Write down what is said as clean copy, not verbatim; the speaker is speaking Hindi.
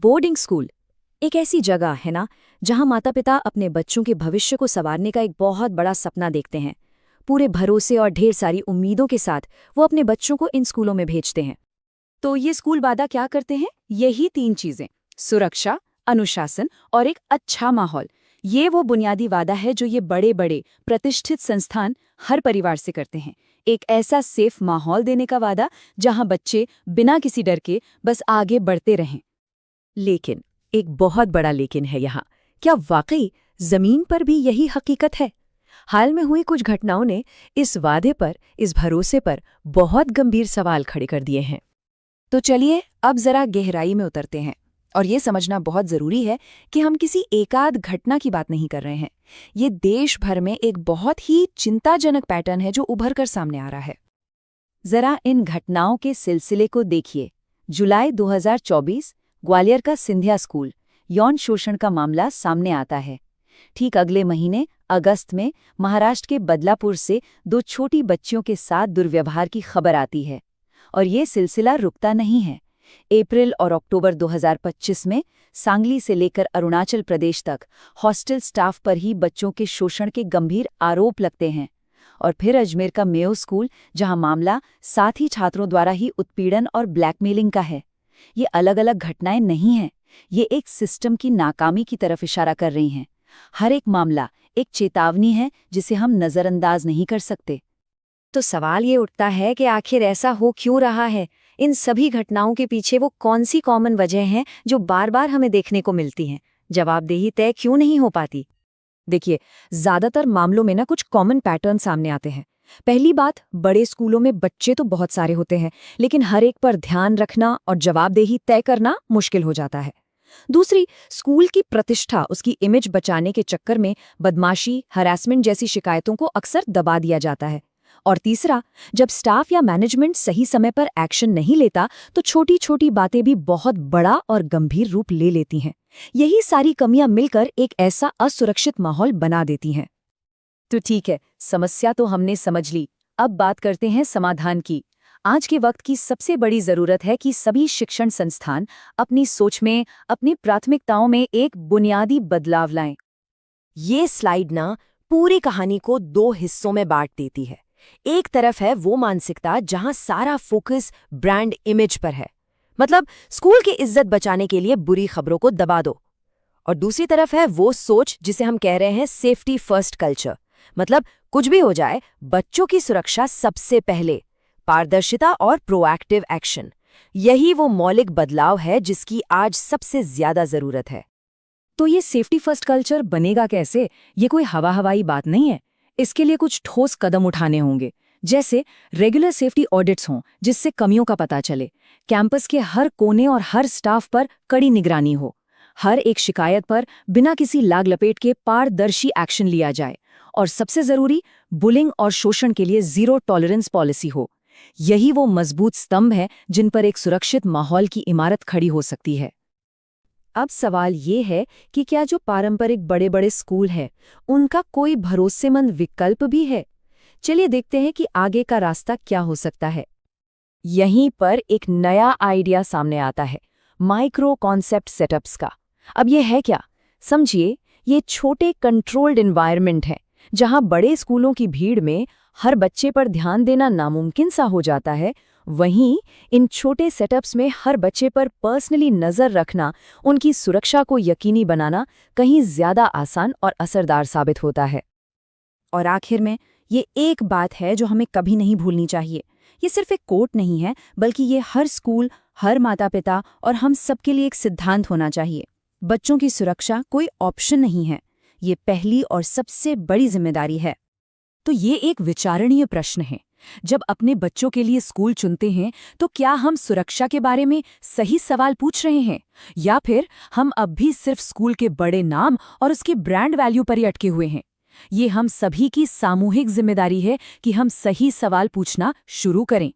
बोर्डिंग स्कूल एक ऐसी जगह है ना जहां माता पिता अपने बच्चों के भविष्य को संवारने का एक बहुत बड़ा सपना देखते हैं। पूरे भरोसे और ढेर सारी उम्मीदों के साथ वो अपने बच्चों को इन स्कूलों में भेजते हैं। तो ये स्कूल वादा क्या करते हैं? यही 3 चीजें: सुरक्षा, अनुशासन और एक अच्छा माहौल। ये वो बुनियादी वादा है जो ये बड़े बड़े प्रतिष्ठित संस्थान हर परिवार से करते हैं। एक ऐसा सेफ माहौल देने का वादा जहां बच्चे बिना किसी डर के बस आगे बढ़ते रहें। लेकिन एक बहुत बड़ा लेकिन है यहाँ। क्या वाकई जमीन पर भी यही हकीकत है? हाल में हुई कुछ घटनाओं ने इस वादे पर, इस भरोसे पर बहुत गंभीर सवाल खड़े कर दिए हैं। तो चलिए अब जरा गहराई में उतरते हैं। और ये समझना बहुत जरूरी है कि हम किसी एकाध घटना की बात नहीं कर रहे हैं। ये देश भर में एक बहुत ही चिंताजनक पैटर्न है जो उभर कर सामने आ रहा है। जरा इन घटनाओं के सिलसिले को देखिए। जुलाई 2024, ग्वालियर का सिंधिया स्कूल, यौन शोषण का मामला सामने आता है। ठीक अगले महीने अगस्त में महाराष्ट्र के बदलापुर से 2 छोटी बच्चियों के साथ दुर्व्यवहार की खबर आती है। और ये सिलसिला रुकता नहीं है। अप्रैल और अक्टूबर 2025 में सांगली से लेकर अरुणाचल प्रदेश तक हॉस्टल स्टाफ पर ही बच्चों के शोषण के गंभीर आरोप लगते हैं। और फिर अजमेर का मेयो स्कूल, जहां मामला साथी छात्रों द्वारा ही उत्पीड़न और ब्लैकमेलिंग का है। ये अलग अलग घटनाएं नहीं हैं, ये एक सिस्टम की नाकामी की तरफ इशारा कर रही हैं। हर एक मामला एक चेतावनी है जिसे हम नज़रअंदाज नहीं कर सकते। तो सवाल ये उठता है कि आखिर ऐसा हो क्यों रहा है? इन सभी घटनाओं के पीछे वो कौन सी कॉमन वजह हैं जो बार बार हमें देखने को मिलती हैं? जवाबदेही तय क्यों नहीं हो पाती? देखिए, ज्यादातर मामलों में कुछ कॉमन पैटर्न सामने आते हैं। पहली बात, बड़े स्कूलों में बच्चे तो बहुत सारे होते हैं, लेकिन हर एक पर ध्यान रखना और जवाबदेही तय करना मुश्किल हो जाता है। दूसरी, स्कूल की प्रतिष्ठा, उसकी इमेज बचाने के चक्कर में बदमाशी, हरासमेंट जैसी शिकायतों को अक्सर दबा दिया जाता है। और तीसरा, जब स्टाफ या मैनेजमेंट सही समय पर एक्शन नहीं लेता तो छोटी छोटी बातें भी बहुत बड़ा और गंभीर रूप ले लेती हैं। यही सारी कमियां मिलकर एक ऐसा असुरक्षित माहौल बना देती हैं। तो ठीक है, समस्या तो हमने समझ ली। अब बात करते हैं समाधान की। आज के वक्त की सबसे बड़ी जरूरत है कि सभी शिक्षण संस्थान अपनी सोच में, अपनी प्राथमिकताओं में एक बुनियादी बदलाव लाएं। ये स्लाइड पूरी कहानी को 2 हिस्सों में बांट देती है। एक तरफ है वो मानसिकता जहां सारा फोकस ब्रांड इमेज पर है, मतलब स्कूल की इज्जत बचाने के लिए बुरी खबरों को दबा दो। और दूसरी तरफ है वो सोच जिसे हम कह रहे हैं सेफ्टी फर्स्ट कल्चर, मतलब कुछ भी हो जाए बच्चों की सुरक्षा सबसे पहले, पारदर्शिता और प्रोएक्टिव एक्शन। यही वो मौलिक बदलाव है जिसकी आज सबसे ज्यादा जरूरत है। तो ये सेफ्टी फर्स्ट कल्चर बनेगा कैसे? ये कोई हवाई बात नहीं है। इसके लिए कुछ ठोस कदम उठाने होंगे, जैसे रेगुलर सेफ्टी ऑडिट्स हों जिससे कमियों का पता चले, कैंपस के हर कोने और हर स्टाफ पर कड़ी निगरानी हो, हर एक शिकायत पर बिना किसी लाग लपेट के पारदर्शी एक्शन लिया जाए, और सबसे जरूरी, बुलिंग और शोषण के लिए 0 टॉलरेंस पॉलिसी हो। यही वो मजबूत स्तंभ है जिन पर एक सुरक्षित माहौल की इमारत खड़ी हो सकती है। अब सवाल ये है कि क्या जो पारंपरिक बड़े बड़े स्कूल हैं, उनका कोई भरोसेमंद विकल्प भी है? चलिए देखते हैं कि आगे का रास्ता क्या हो सकता है। यहीं पर एक नया आइडिया सामने आता है, माइक्रो कॉन्सेप्ट सेटअप्स का। अब ये है क्या? समझिए, ये छोटे कंट्रोल्ड एनवायरनमेंट हैं जहां बड़े स्कूलों की भीड़ में हर बच्चे पर ध्यान देना नामुमकिन सा हो जाता है। वहीं इन छोटे सेटअप्स में हर बच्चे पर पर्सनली नज़र रखना, उनकी सुरक्षा को यकीनी बनाना कहीं ज़्यादा आसान और असरदार साबित होता है। और आखिर में ये एक बात है जो हमें कभी नहीं भूलनी चाहिए। ये सिर्फ एक कोट नहीं है, बल्कि ये हर स्कूल, हर माता पिता और हम सबके लिए एक सिद्धांत होना चाहिए। बच्चों की सुरक्षा कोई ऑप्शन नहीं है, ये पहली और सबसे बड़ी जिम्मेदारी है। तो ये एक विचारणीय प्रश्न है। जब अपने बच्चों के लिए स्कूल चुनते हैं तो क्या हम सुरक्षा के बारे में सही सवाल पूछ रहे हैं, या फिर हम अब भी सिर्फ स्कूल के बड़े नाम और उसके ब्रांड वैल्यू पर ही अटके हुए हैं? ये हम सभी की सामूहिक जिम्मेदारी है कि हम सही सवाल पूछना शुरू करें।